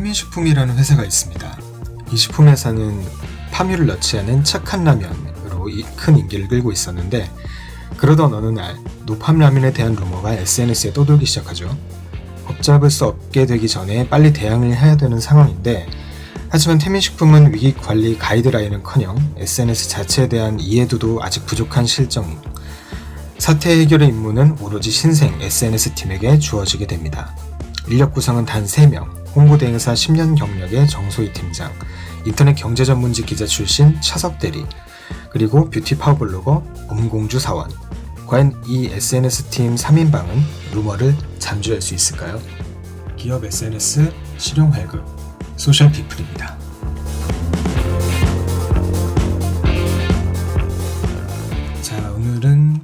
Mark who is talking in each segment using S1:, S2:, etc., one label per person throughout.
S1: 태민식품이라는 회사가 있습니다. 이 식품회사는 파묘를 넣지 않은 착한 라면으로 큰 인기를 끌고 있었는데, 그러던 어느 날 노팜 라면에 대한 루머가 SNS에 떠돌기 시작하죠. 걷잡을 수 없게 되기 전에 빨리 대응을 해야 되는 상황인데, 하지만 태민식품은 위기관리 가이드라인은커녕 SNS 자체에 대한 이해도도 아직 부족한 실정. 사태 해결의 임무는 오로지 신생 SNS팀에게 주어지게 됩니다. 인력 구성은 단 3명, 홍보대행사 10년 경력의 정소희 팀장, 인터넷 경제 전문지 기자 출신 차석 대리, 그리고 뷰티 파워블로거 엄공주 사원. 과연 이 SNS팀 3인방은 루머를 잠재울 수 있을까요? 기업 SNS 실용 활급 소셜 피플입니다. 자, 오늘은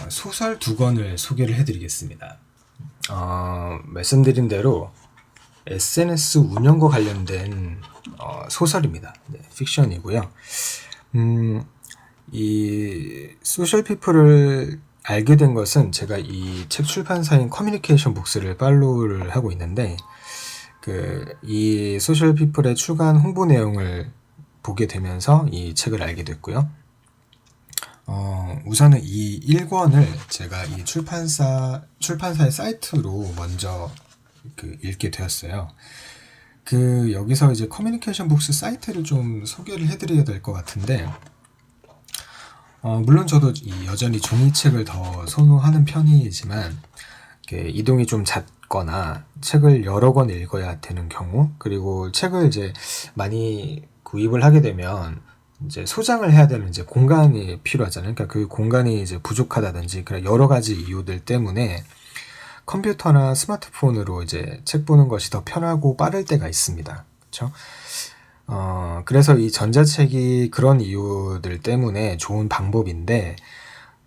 S1: 소설 2권을 소개를 해드리겠습니다. 말씀드린 대로 SNS 운영과 관련된 소설입니다. 네, 픽션이고요. 이 소셜 피플을 알게 된 것은 제가 이 책 출판사인 커뮤니케이션 북스를 팔로우를 하고 있는데, 이 소셜 피플의 추가한 홍보 내용을 보게 되면서 이 책을 알게 됐고요. 우선은 이 1권을 제가 이 출판사의 사이트로 먼저 읽게 되었어요. 여기서 이제 커뮤니케이션 북스 사이트를 좀 소개를 해드려야 될 것 같은데, 물론 저도 여전히 종이책을 더 선호하는 편이지만, 이동이 좀 잦거나 책을 여러 권 읽어야 되는 경우, 그리고 책을 이제 많이 구입을 하게 되면 이제 소장을 해야 되는 이제 공간이 필요하잖아요. 그러니까 그 공간이 이제 부족하다든지 그런 여러 가지 이유들 때문에 컴퓨터나 스마트폰으로 이제 책 보는 것이 더 편하고 빠를 때가 있습니다. 그렇죠? 그래서 이 전자책이 그런 이유들 때문에 좋은 방법인데,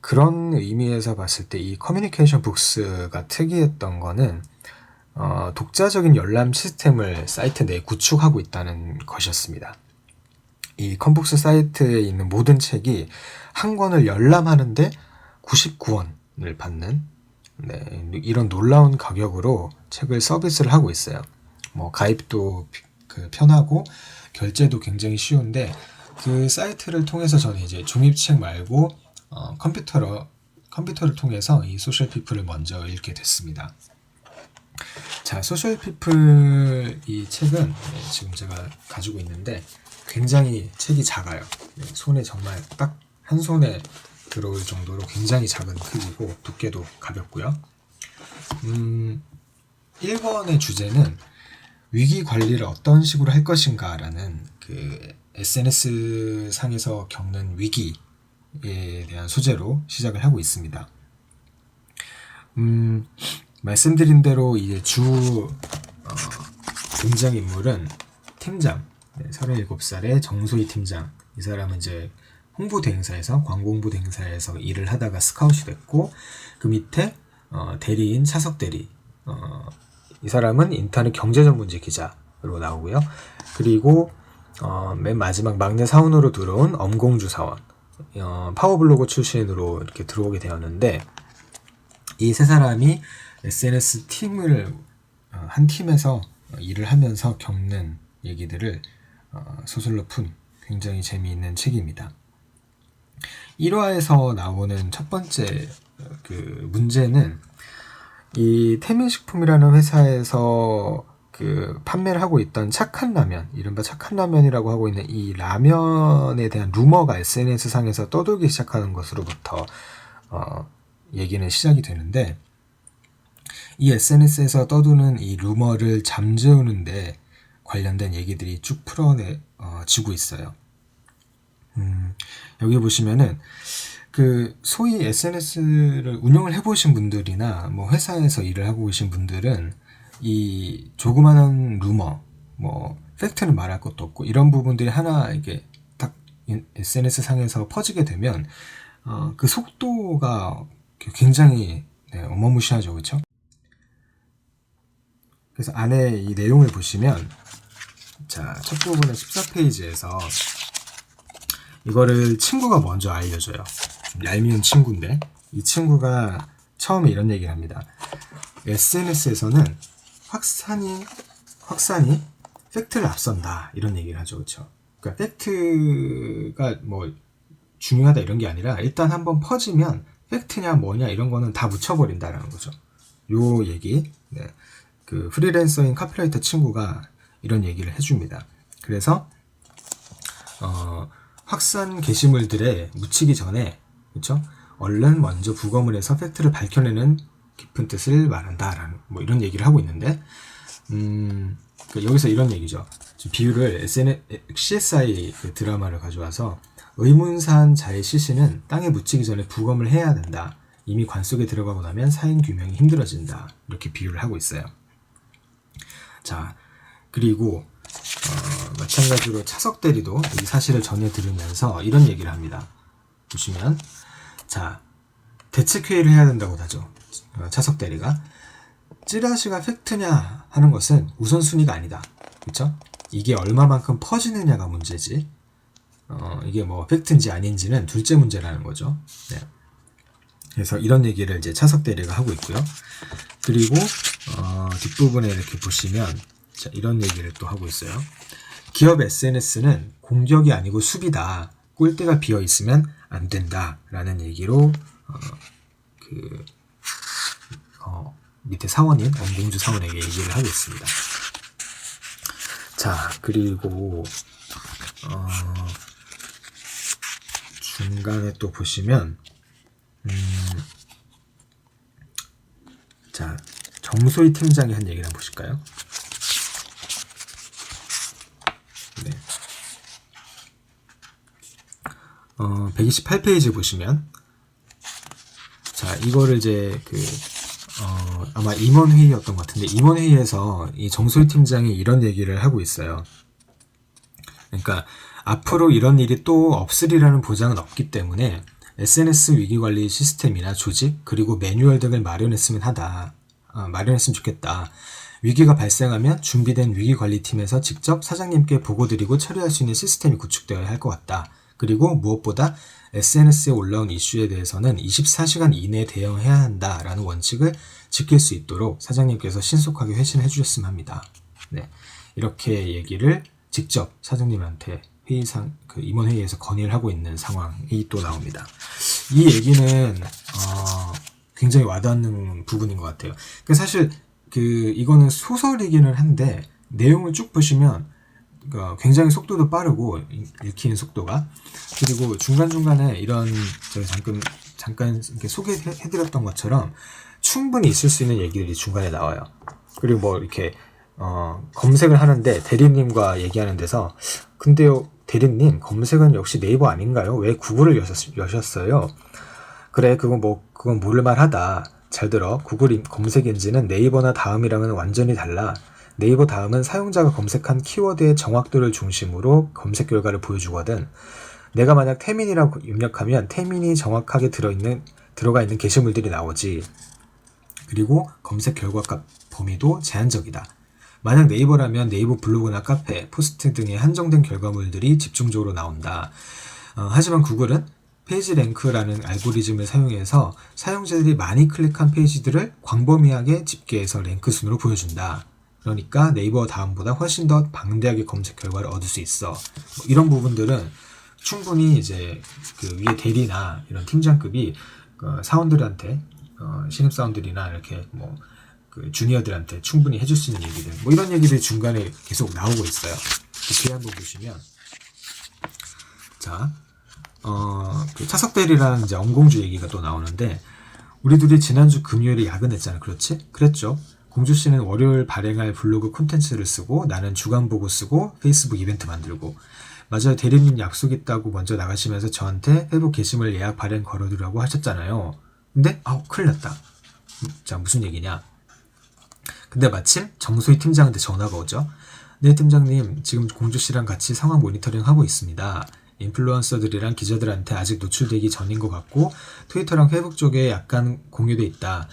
S1: 그런 의미에서 봤을 때 이 커뮤니케이션 북스가 특이했던 거는 독자적인 열람 시스템을 사이트 내에 구축하고 있다는 것이었습니다. 이 컴북스 사이트에 있는 모든 책이 한 권을 열람하는데 99원을 받는, 이런 놀라운 가격으로 책을 서비스를 하고 있어요. 가입도 편하고 결제도 굉장히 쉬운데, 그 사이트를 통해서 저는 이제 종이책 말고 컴퓨터를 통해서 이 소셜 피플을 먼저 읽게 됐습니다. 자, 소셜 피플 이 책은 지금 제가 가지고 있는데 굉장히 책이 작아요. 손에 정말 딱 한 손에 들어올 정도로 굉장히 작은 크기고 두께도 가볍고요. 1권의 주제는 위기 관리를 어떤 식으로 할 것인가라는 SNS 상에서 겪는 위기에 대한 소재로 시작을 하고 있습니다. 말씀드린 대로 이제 등장인물은 팀장, 37살의 정소희 팀장. 이 사람은 이제 홍보대행사에서, 광고홍보대행사에서 일을 하다가 스카웃이 됐고, 그 밑에 대리인 차석 대리, 이 사람은 인터넷 경제 전문지 기자로 나오고요. 그리고 맨 마지막 막내 사원으로 들어온 엄공주 사원, 파워블로거 출신으로 이렇게 들어오게 되었는데, 이 세 사람이 SNS 팀을 한 팀에서 일을 하면서 겪는 얘기들을 소설로 푼 굉장히 재미있는 책입니다. 1화에서 나오는 첫 번째 문제는, 이 태민식품이라는 회사에서 판매를 하고 있던 착한 라면, 이른바 착한 라면이라고 하고 있는 이 라면에 대한 루머가 SNS 상에서 떠돌기 시작하는 것으로부터 얘기는 시작이 되는데, 이 SNS에서 떠도는 이 루머를 잠재우는데 관련된 얘기들이 쭉 풀어지고 있어요. 여기 보시면은 소위 SNS를 운영을 해보신 분들이나 회사에서 일을 하고 계신 분들은 이 조그마한 루머, 팩트는 말할 것도 없고 이런 부분들이 하나 이게 딱 SNS 상에서 퍼지게 되면 그 속도가 굉장히 어마무시하죠, 그렇죠? 그래서 안에 이 내용을 보시면, 자, 첫 부분은 14페이지에서 이거를 친구가 먼저 알려줘요. 좀 얄미운 친구인데, 이 친구가 처음에 이런 얘기를 합니다. SNS에서는 확산이 확산이 팩트를 앞선다 이런 얘기를 하죠. 그렇죠? 그러니까 팩트가 뭐 중요하다 이런 게 아니라 일단 한번 퍼지면 팩트냐 뭐냐 이런 거는 다 묻혀버린다라는 거죠. 요 얘기. 네. 그 프리랜서인 카피라이터 친구가 이런 얘기를 해줍니다. 그래서 확산 게시물들에 묻히기 전에 그렇죠? 얼른 먼저 부검을 해서 팩트를 밝혀내는 깊은 뜻을 말한다라는 뭐 이런 얘기를 하고 있는데 여기서 이런 얘기죠. 비유를 CSI 그 드라마를 가져와서 의문사한 자의 시신은 땅에 묻히기 전에 부검을 해야 된다. 이미 관 속에 들어가고 나면 사인 규명이 힘들어진다. 이렇게 비유를 하고 있어요. 자, 그리고 마찬가지로 차석 대리도 이 사실을 전해 들으면서 이런 얘기를 합니다. 보시면 자, 대책회의를 해야 된다고 하죠. 차석 대리가 찌라시가 팩트냐 하는 것은 우선순위가 아니다. 그렇죠? 이게 얼마만큼 퍼지느냐가 문제지. 이게 뭐 팩트인지 아닌지는 둘째 문제라는 거죠. 네. 그래서 이런 얘기를 이제 차석 대리가 하고 있고요. 그리고 뒷부분에 이렇게 보시면 자, 이런 얘기를 또 하고 있어요. 기업 SNS는 공격이 아니고 수비다. 꼴대가 비어 있으면 안 된다라는 얘기로 밑에 사원인 엄공주 사원에게 얘기를 하고 있습니다. 자, 그리고 중간에 또 보시면 자, 정소희 팀장이 한 얘기를 한번 보실까요? 네. 128페이지 보시면 자, 이거를 이제 아마 임원회의였던 것 같은데 임원회의에서 이 정소희 팀장이 이런 얘기를 하고 있어요. 그러니까 앞으로 이런 일이 또 없으리라는 보장은 없기 때문에 SNS 위기관리 시스템이나 조직 그리고 매뉴얼 등을 마련했으면 좋겠다. 위기가 발생하면 준비된 위기관리팀에서 직접 사장님께 보고드리고 처리할 수 있는 시스템이 구축되어야 할 것 같다. 그리고 무엇보다 SNS에 올라온 이슈에 대해서는 24시간 이내에 대응해야 한다라는 원칙을 지킬 수 있도록 사장님께서 신속하게 회신해 주셨으면 합니다. 네, 이렇게 얘기를 직접 사장님한테 임원회의에서 건의를 하고 있는 상황이 또 나옵니다. 이 얘기는 굉장히 와닿는 부분인 것 같아요. 사실 이거는 소설이기는 한데 내용을 쭉 보시면 굉장히 속도도 빠르고 읽히는 속도가 그리고 중간중간에 이런 제가 잠깐 이렇게 소개해드렸던 것처럼 충분히 있을 수 있는 얘기들이 중간에 나와요. 그리고 뭐 이렇게 검색을 하는데 대리님과 얘기하는 데서 근데요 대리님 검색은 역시 네이버 아닌가요? 왜 구글을 여셨어요? 그래 그건 모를만하다. 잘 들어. 구글 검색 엔진은 네이버나 다음이랑은 완전히 달라. 네이버 다음은 사용자가 검색한 키워드의 정확도를 중심으로 검색 결과를 보여주거든. 내가 만약 태민이라고 입력하면 태민이 정확하게 들어가 있는 게시물들이 나오지. 그리고 검색 결과 값 범위도 제한적이다. 만약 네이버라면 네이버 블로그나 카페, 포스트 등의 한정된 결과물들이 집중적으로 나온다. 하지만 구글은 페이지 랭크라는 알고리즘을 사용해서 사용자들이 많이 클릭한 페이지들을 광범위하게 집계해서 랭크 순으로 보여준다. 그러니까 네이버 다음보다 훨씬 더 방대하게 검색 결과를 얻을 수 있어. 뭐 이런 부분들은 충분히 이제 위에 대리나 이런 팀장급이 사원들한테 신입사원들이나 이렇게 주니어들한테 충분히 해줄 수 있는 얘기들 뭐 이런 얘기들이 중간에 계속 나오고 있어요. 뒤에 한번 보시면 자 차석 대리라는 이제 엄공주 얘기가 또 나오는데 우리 둘이 지난주 금요일에 야근했잖아. 그렇지? 그랬죠. 공주 씨는 월요일 발행할 블로그 콘텐츠를 쓰고 나는 주간 보고 쓰고 페이스북 이벤트 만들고 맞아요. 대리님 약속 있다고 먼저 나가시면서 저한테 회복 게시물 예약 발행 걸어두라고 하셨잖아요. 근데 큰일 났다. 자 무슨 얘기냐. 근데 마침 정소희 팀장한테 전화가 오죠. 네 팀장님 지금 공주 씨랑 같이 상황 모니터링 하고 있습니다. 인플루언서들이랑 기자들한테 아직 노출되기 전인 것 같고 트위터랑 페이북 쪽에 약간 공유돼 있다.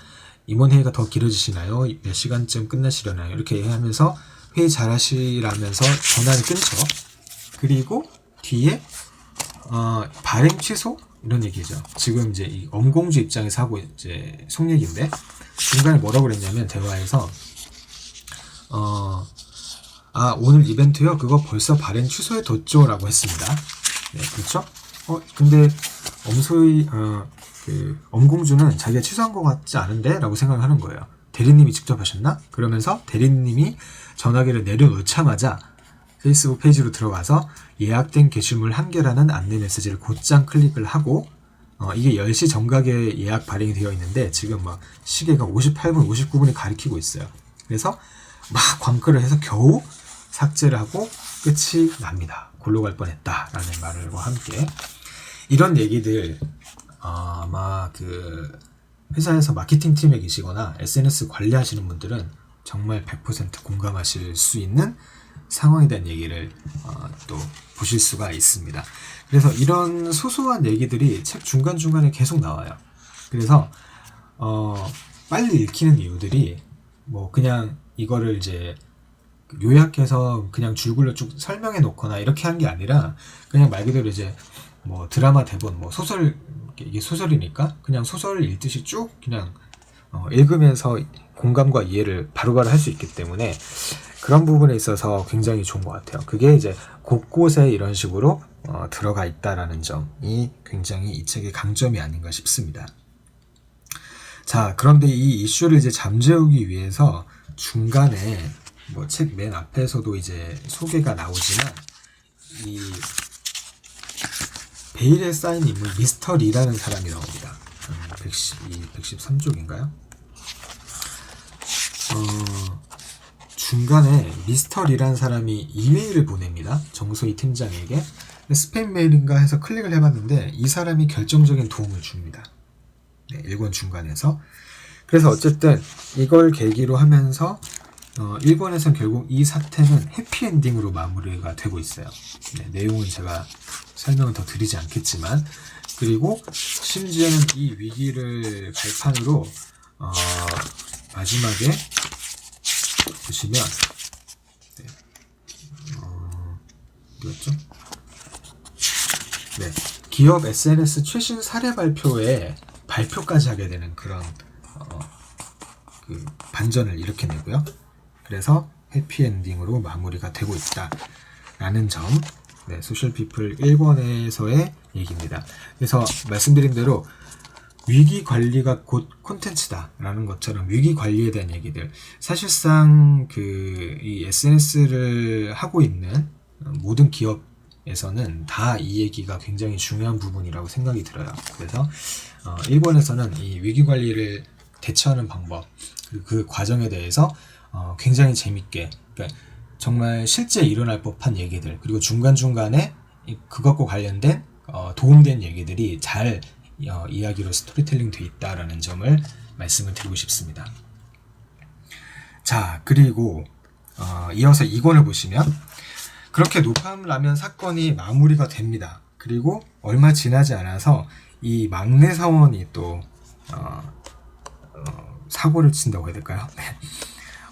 S1: 임원회의가 더 길어지시나요? 몇 시간쯤 끝나시려나요? 이렇게 하면서 회의 잘하시라면서 전화를 끊죠. 그리고 뒤에 발행 취소? 이런 얘기죠. 지금 이제 이 엄공주 입장에서 하고 이제 속 얘기인데 중간에 뭐라고 그랬냐면 대화에서 아, 오늘 이벤트요? 그거 벌써 발행 취소해뒀죠? 라고 했습니다. 네, 그렇죠? 근데 엄공주는 자기가 취소한 것 같지 않은데? 라고 생각하는 거예요. 대리님이 직접 하셨나? 그러면서 대리님이 전화기를 내려놓자마자 페이스북 페이지로 들어가서 예약된 게시물 1개라는 안내 메시지를 곧장 클릭을 하고, 이게 10시 정각에 예약 발행이 되어 있는데 지금 막 시계가 58분, 59분이 가리키고 있어요. 그래서 막 광클을 해서 겨우 삭제를 하고 끝이 납니다. 골로 갈 뻔했다 라는 말과 함께 이런 얘기들 아마 그 회사에서 마케팅 팀에 계시거나 SNS 관리하시는 분들은 정말 100% 공감하실 수 있는 상황에 대한 얘기를 또 보실 수가 있습니다. 그래서 이런 소소한 얘기들이 책 중간중간에 계속 나와요. 그래서 빨리 읽히는 이유들이 뭐 그냥 이거를 이제 요약해서 그냥 줄글로 쭉 설명해 놓거나 이렇게 한 게 아니라 그냥 말 그대로 이제 뭐 드라마 대본 뭐 소설, 이게 소설이니까 그냥 소설을 읽듯이 쭉 그냥 읽으면서 공감과 이해를 바로바로 할 수 있기 때문에 그런 부분에 있어서 굉장히 좋은 것 같아요. 그게 이제 곳곳에 이런 식으로 들어가 있다라는 점이 굉장히 이 책의 강점이 아닌가 싶습니다. 자, 그런데 이 이슈를 이제 잠재우기 위해서 중간에 뭐 책 맨 앞에서도 이제 소개가 나오지만 이 베일에 쌓인 인물 미스터 리라는 사람이 나옵니다. 113쪽인가요? 중간에 미스터 리라는 사람이 이메일을 보냅니다. 정소희 팀장에게. 스팸 메일인가 해서 클릭을 해봤는데 이 사람이 결정적인 도움을 줍니다. 네, 일권 중간에서. 그래서 어쨌든 이걸 계기로 하면서 일본에선 결국 이 사태는 해피엔딩으로 마무리가 되고 있어요. 네, 내용은 제가 설명은 더 드리지 않겠지만, 그리고 심지어는 이 위기를 발판으로 마지막에 보시면 네, 어디였죠? 네, 기업 SNS 최신 사례 발표까지 하게 되는 그런 그 반전을 일으켜내고요. 그래서 해피엔딩으로 마무리가 되고 있다라는 점, 네, 소셜피플 1권에서의 얘기입니다. 그래서 말씀드린 대로 위기관리가 곧 콘텐츠다라는 것처럼 위기관리에 대한 얘기들, 사실상 이 SNS를 하고 있는 모든 기업에서는 다 이 얘기가 굉장히 중요한 부분이라고 생각이 들어요. 그래서 1권에서는 이 위기관리를 대처하는 방법, 그 과정에 대해서 굉장히 재밌게, 그러니까 정말 실제 일어날 법한 얘기들, 그리고 중간중간에 그것과 관련된 도움된 얘기들이 잘 이야기로 스토리텔링 돼 있다라는 점을 말씀을 드리고 싶습니다. 자, 그리고 이어서 2권을 보시면 그렇게 노팜 라면 사건이 마무리가 됩니다. 그리고 얼마 지나지 않아서 이 막내 사원이 또 사고를 친다고 해야 될까요? 네.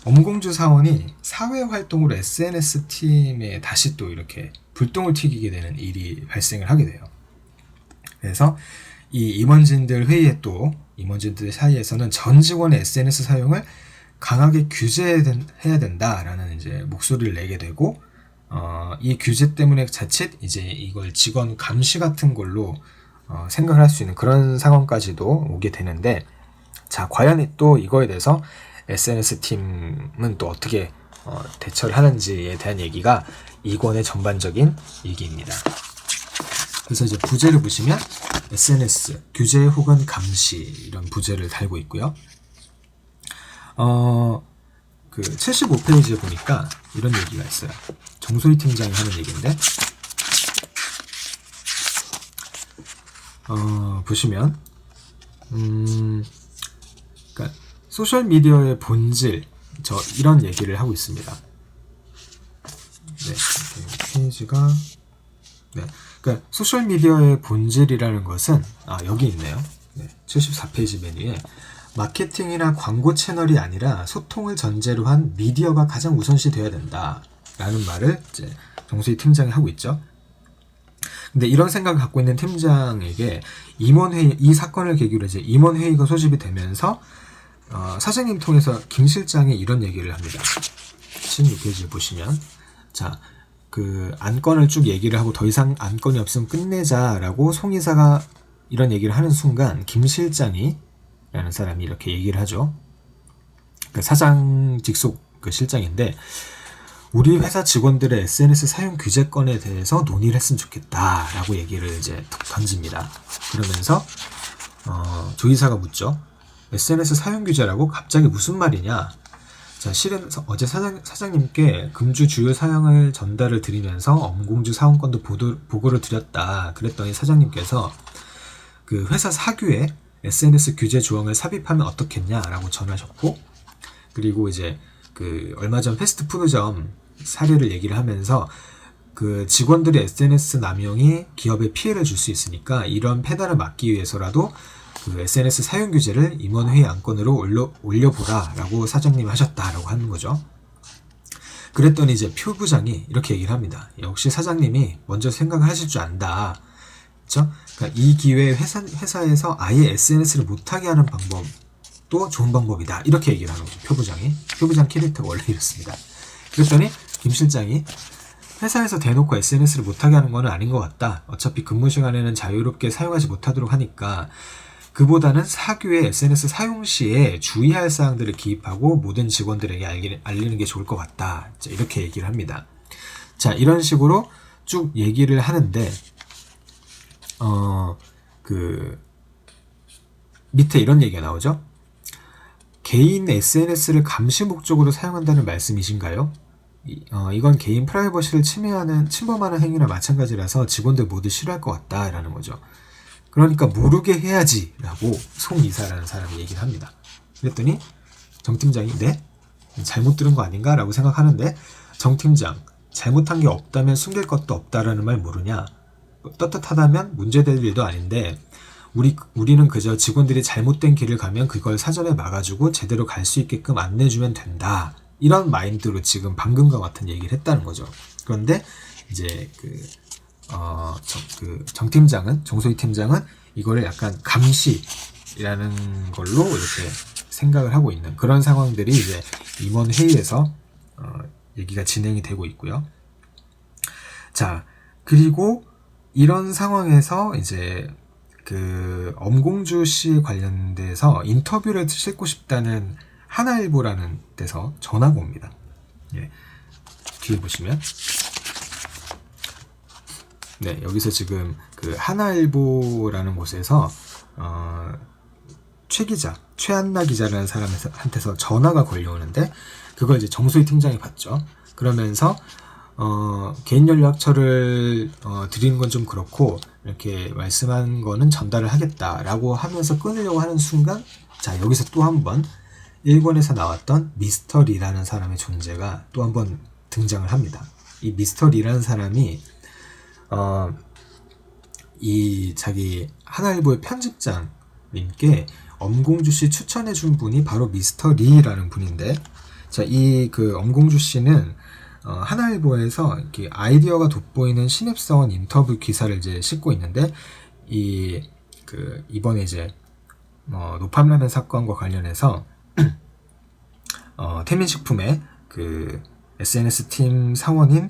S1: 엄공주 사원이 사회활동으로 SNS 팀에 다시 또 이렇게 불똥을 튀기게 되는 일이 발생을 하게 돼요. 그래서 이 임원진들 사이에서는 전 직원의 SNS 사용을 강하게 규제해야 된다라는 이제 목소리를 내게 되고, 이 규제 때문에 자칫 이제 이걸 직원 감시 같은 걸로 생각을 할 수 있는 그런 상황까지도 오게 되는데, 자, 과연 또 이거에 대해서 SNS 팀은 또 어떻게 대처를 하는지에 대한 얘기가 2권의 전반적인 얘기입니다. 그래서 이제 부제를 보시면 SNS, 규제 혹은 감시, 이런 부제를 달고 있고요. 75페이지에 보니까 이런 얘기가 있어요. 정소희 팀장이 하는 얘기인데, 보시면, 그러니까 소셜미디어의 본질, 이런 얘기를 하고 있습니다. 네, 페이지가, 네, 그러니까 소셜미디어의 본질이라는 것은, 여기 있네요. 네, 74페이지 메뉴에 마케팅이나 광고 채널이 아니라 소통을 전제로 한 미디어가 가장 우선시 되어야 된다라는 말을 이제 정수희 팀장이 하고 있죠. 근데 이런 생각을 갖고 있는 팀장에게 임원회의, 이 사건을 계기로 이제 임원회의가 소집이 되면서 사장님 통해서 김 실장이 이런 얘기를 합니다. 16페이지 보시면, 자, 그 안건을 쭉 얘기를 하고 더 이상 안건이 없으면 끝내자라고 송 이사가 이런 얘기를 하는 순간 김 실장이 라는 사람이 이렇게 얘기를 하죠. 그 사장 직속 그 실장인데, 우리 회사 직원들의 SNS 사용 규제권에 대해서 논의를 했으면 좋겠다라고 얘기를 이제 던집니다. 그러면서 조 이사가 묻죠. SNS 사용 규제라고 갑자기 무슨 말이냐? 자, 실은 어제 사장님께 금주 주요 사항을 전달을 드리면서 엄공주 사원권도 보고를 드렸다. 그랬더니 사장님께서 그 회사 사규에 SNS 규제 조항을 삽입하면 어떻겠냐라고 전하셨고, 그리고 이제 그 얼마 전 패스트푸드점 사례를 얘기를 하면서 그 직원들의 SNS 남용이 기업에 피해를 줄 수 있으니까 이런 폐단을 막기 위해서라도 그 SNS 사용 규제를 임원회의 안건으로 올려보라라고 사장님이 하셨다라고 하는 거죠. 그랬더니 이제 표 부장이 이렇게 얘기를 합니다. 역시 사장님이 먼저 생각을 하실 줄 안다. 그렇죠? 그러니까 이 기회에 회사에서 아예 SNS를 못하게 하는 방법도 좋은 방법이다. 이렇게 얘기를 하는 거죠. 표 부장이. 표 부장 캐릭터가 원래 이렇습니다. 그랬더니 김 실장이 회사에서 대놓고 SNS를 못하게 하는 건 아닌 것 같다. 어차피 근무 시간에는 자유롭게 사용하지 못하도록 하니까 그보다는 사규의 SNS 사용 시에 주의할 사항들을 기입하고 모든 직원들에게 알리는 게 좋을 것 같다. 이렇게 얘기를 합니다. 자, 이런 식으로 쭉 얘기를 하는데 그 밑에 이런 얘기가 나오죠. 개인 SNS를 감시 목적으로 사용한다는 말씀이신가요? 이건 개인 프라이버시를 침범하는 행위나 마찬가지라서 직원들 모두 싫어할 것 같다라는 거죠. 그러니까 모르게 해야지 라고 송 이사라는 사람이 얘기를 합니다. 그랬더니 정 팀장이 네? 잘못 들은 거 아닌가? 라고 생각하는데, 정 팀장, 잘못한 게 없다면 숨길 것도 없다라는 말 모르냐? 떳떳하다면 문제될 일도 아닌데 우리는 그저 직원들이 잘못된 길을 가면 그걸 사전에 막아주고 제대로 갈 수 있게끔 안내주면 된다. 이런 마인드로 지금 방금과 같은 얘기를 했다는 거죠. 그런데 이제 정 팀장은, 정소희 팀장은 이거를 약간 감시라는 걸로 이렇게 생각을 하고 있는 그런 상황들이 이제 임원 회의에서 얘기가 진행이 되고 있고요. 자, 그리고 이런 상황에서 이제 그 엄공주 씨 관련돼서 인터뷰를 싣고 싶다는 하나일보라는 데서 전화가 옵니다. 예. 뒤에 보시면 네, 여기서 지금 그 하나일보라는 곳에서 최 기자, 최한나 기자라는 사람한테서 전화가 걸려오는데 그걸 이제 정소희 팀장이 받죠. 그러면서 개인 연락처를 드리는 건 좀 그렇고 이렇게 말씀한 거는 전달을 하겠다라고 하면서 끊으려고 하는 순간, 자, 여기서 또 한 번 일본에서 나왔던 미스터 리라는 사람의 존재가 또 한 번 등장을 합니다. 이 미스터 리라는 사람이 이 자기 하나일보의 편집장님께 엄공주 씨 추천해 준 분이 바로 미스터 리라는 분인데, 자, 이 그 엄공주 씨는 하나일보에서 이렇게 아이디어가 돋보이는 신입사원 인터뷰 기사를 이제 싣고 있는데, 이번에 이제 노팜라면 사건과 관련해서 태민식품의 그 SNS 팀 사원인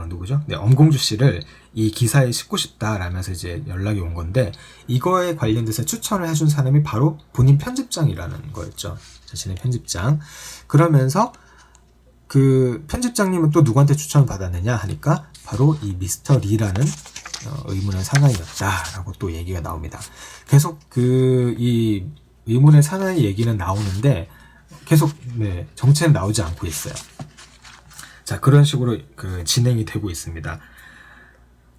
S1: 누구죠? 네, 엄공주 씨를 이 기사에 싣고 싶다라면서 이제 연락이 온 건데, 이거에 관련돼서 추천을 해준 사람이 바로 본인 편집장이라는 거였죠. 자신의 편집장. 그러면서 그 편집장님은 또 누구한테 추천을 받았느냐 하니까 바로 이 미스터 리라는 의문의 사나이였다라고 또 얘기가 나옵니다. 계속 이 의문의 사나이 얘기는 나오는데 계속 네, 정체는 나오지 않고 있어요. 자, 그런 식으로 그 진행이 되고 있습니다.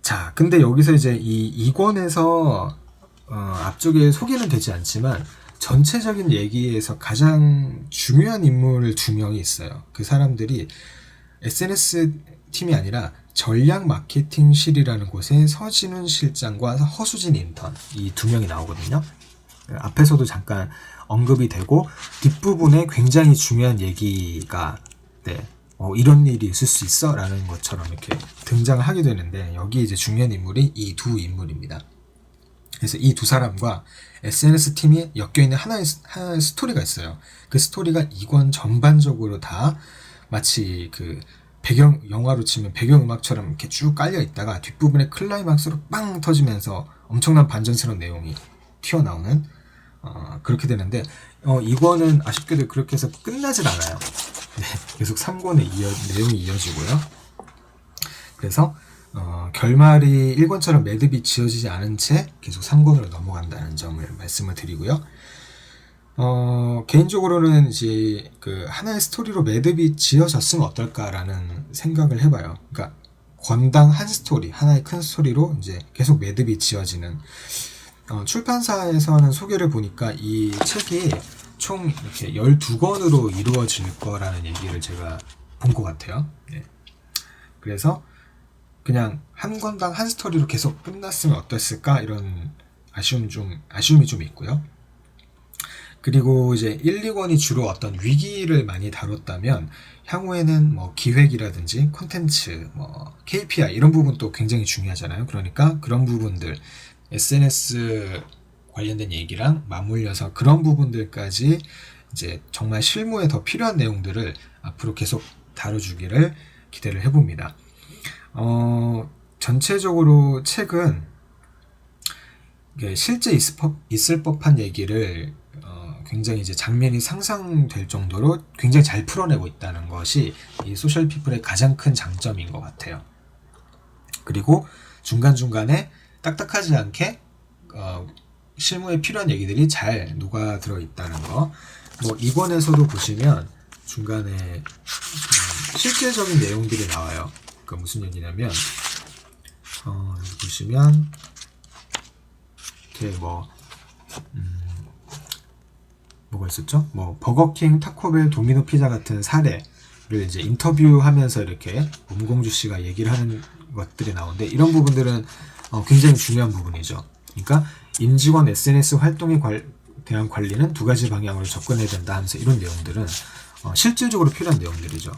S1: 자, 근데 여기서 이제 이 2권에서 앞쪽에 소개는 되지 않지만 전체적인 얘기에서 가장 중요한 인물 2명이 있어요. 그 사람들이 SNS 팀이 아니라 전략 마케팅실이라는 곳에 서진훈 실장과 허수진 인턴, 이 2명이 나오거든요. 앞에서도 잠깐 언급이 되고 뒷부분에 굉장히 중요한 얘기가 네, 이런 일이 있을 수 있어 라는 것처럼 이렇게 등장을 하게 되는데, 여기 이제 중요한 인물이 이 2 인물입니다. 그래서 이 2 사람과 SNS 팀이 엮여있는 하나의 스토리가 있어요. 그 스토리가 2권 전반적으로 다 마치 그 배경 영화로 치면 배경음악처럼 이렇게 쭉 깔려 있다가 뒷부분에 클라이막스로 빵 터지면서 엄청난 반전스러운 내용이 튀어나오는 그렇게 되는데 이거는 아쉽게도 그렇게 해서 끝나질 않아요. 네, 계속 3권에 내용이 이어지고요. 그래서 결말이 1권처럼 매듭이 지어지지 않은 채 계속 3권으로 넘어간다는 점을 말씀을 드리고요. 개인적으로는 이제 그 하나의 스토리로 매듭이 지어졌으면 어떨까라는 생각을 해봐요. 그러니까 권당 한 스토리, 하나의 큰 스토리로 이제 계속 매듭이 지어지는 출판사에서는 소개를 보니까 이 책이 총 이렇게 12권으로 이루어질 거라는 얘기를 제가 본 것 같아요. 네. 그래서 그냥 한 권당 한 스토리로 계속 끝났으면 어땠을까 이런 아쉬움이 좀 있고요. 그리고 이제 1, 2권이 주로 어떤 위기를 많이 다뤘다면 향후에는 뭐 기획이라든지 콘텐츠, 뭐 KPI 이런 부분도 굉장히 중요하잖아요. 그러니까 그런 부분들 SNS 관련된 얘기랑 맞물려서 그런 부분들까지 이제 정말 실무에 더 필요한 내용들을 앞으로 계속 다뤄주기를 기대를 해봅니다. 전체적으로 책은 실제 있을 법한 얘기를 굉장히 이제 장면이 상상될 정도로 굉장히 잘 풀어내고 있다는 것이 이 소셜 피플의 가장 큰 장점인 것 같아요. 그리고 중간중간에 딱딱하지 않게 실무에 필요한 얘기들이 잘 녹아들어 있다는 거. 뭐 이권에서도 보시면 중간에 실제적인 내용들이 나와요. 그러니까 무슨 얘기냐면 여기 보시면 이렇게 뭐가 있었죠? 뭐 버거킹, 타코벨, 도미노 피자 같은 사례를 이제 인터뷰하면서 이렇게 문공주 씨가 얘기를 하는 것들이 나오는데 이런 부분들은 굉장히 중요한 부분이죠. 그러니까 임직원 SNS 활동에 대한 관리는 두 가지 방향으로 접근해야 된다 하면서 이런 내용들은 실질적으로 필요한 내용들이죠.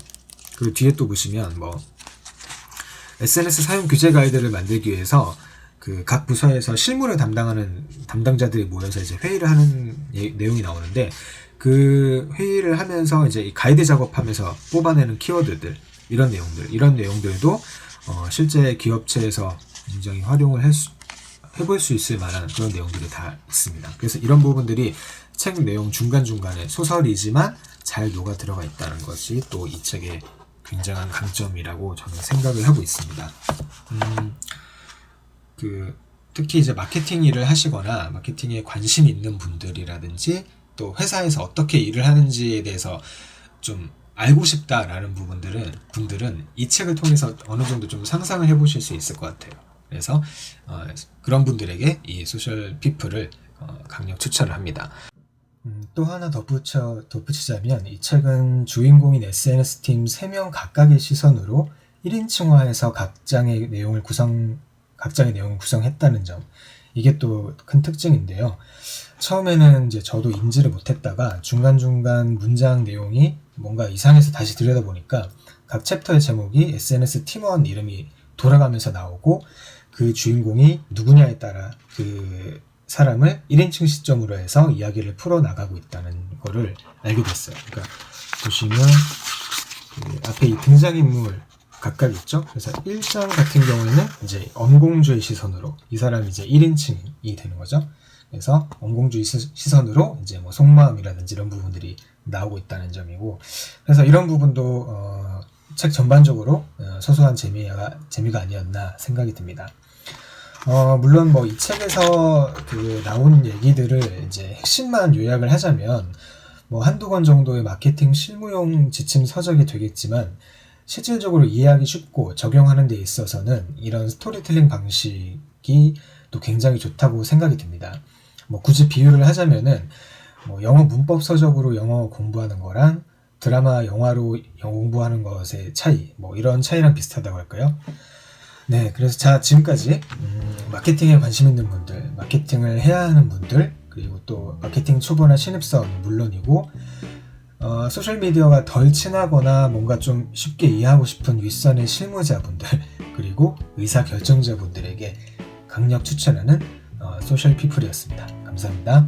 S1: 그리고 뒤에 또 보시면 뭐 SNS 사용 규제 가이드를 만들기 위해서 그 각 부서에서 실무를 담당하는 담당자들이 모여서 이제 회의를 하는 내용이 나오는데 그 회의를 하면서 이제 이 가이드 작업하면서 뽑아내는 키워드들 이런 내용들도 실제 기업체에서 굉장히 활용을 해볼 수 있을 만한 그런 내용들이 다 있습니다. 그래서 이런 부분들이 책 내용 중간중간에 소설이지만 잘 녹아 들어가 있다는 것이 또 이 책의 굉장한 강점이라고 저는 생각을 하고 있습니다. 특히 이제 마케팅 일을 하시거나 마케팅에 관심 있는 분들이라든지 또 회사에서 어떻게 일을 하는지에 대해서 좀 알고 싶다라는 분들은 이 책을 통해서 어느 정도 좀 상상을 해보실 수 있을 것 같아요. 그래서 그런 분들에게 이 소셜 피플을 강력 추천을 합니다. 또 하나 덧붙이자면 이 책은 주인공인 SNS팀 3명 각각의 시선으로 1인칭화해서 각장의 내용을 구성했다는 점, 이게 또 큰 특징인데요. 처음에는 이제 저도 인지를 못했다가 중간중간 문장 내용이 뭔가 이상해서 다시 들여다보니까 각 챕터의 제목이 SNS 팀원 이름이 돌아가면서 나오고 그 주인공이 누구냐에 따라 그 사람을 1인칭 시점으로 해서 이야기를 풀어나가고 있다는 거를 알게 됐어요. 그러니까 보시면 그 앞에 이 등장인물 각각 있죠. 그래서 1장 같은 경우에는 이제 엄공주의 시선으로 이 사람이 이제 1인칭이 되는 거죠. 그래서 엄공주의 시선으로 이제 뭐 속마음이라든지 이런 부분들이 나오고 있다는 점이고, 그래서 이런 부분도 책 전반적으로 소소한 재미가 아니었나 생각이 듭니다. 물론 뭐 이 책에서 그 나온 얘기들을 이제 핵심만 요약을 하자면 뭐 한두 권 정도의 마케팅 실무용 지침 서적이 되겠지만 실질적으로 이해하기 쉽고 적용하는 데 있어서는 이런 스토리텔링 방식이 또 굉장히 좋다고 생각이 듭니다. 뭐 굳이 비유를 하자면은 뭐 영어 문법 서적으로 영어 공부하는 거랑 드라마 영화로 영어 공부하는 것의 차이, 뭐 이런 차이랑 비슷하다고 할까요? 네, 그래서 자 지금까지 마케팅에 관심 있는 분들, 마케팅을 해야 하는 분들, 그리고 또 마케팅 초보나 신입사원은 물론이고 소셜미디어가 덜 친하거나 뭔가 좀 쉽게 이해하고 싶은 윗선의 실무자분들, 그리고 의사결정자분들에게 강력 추천하는 소셜피플이었습니다. 감사합니다.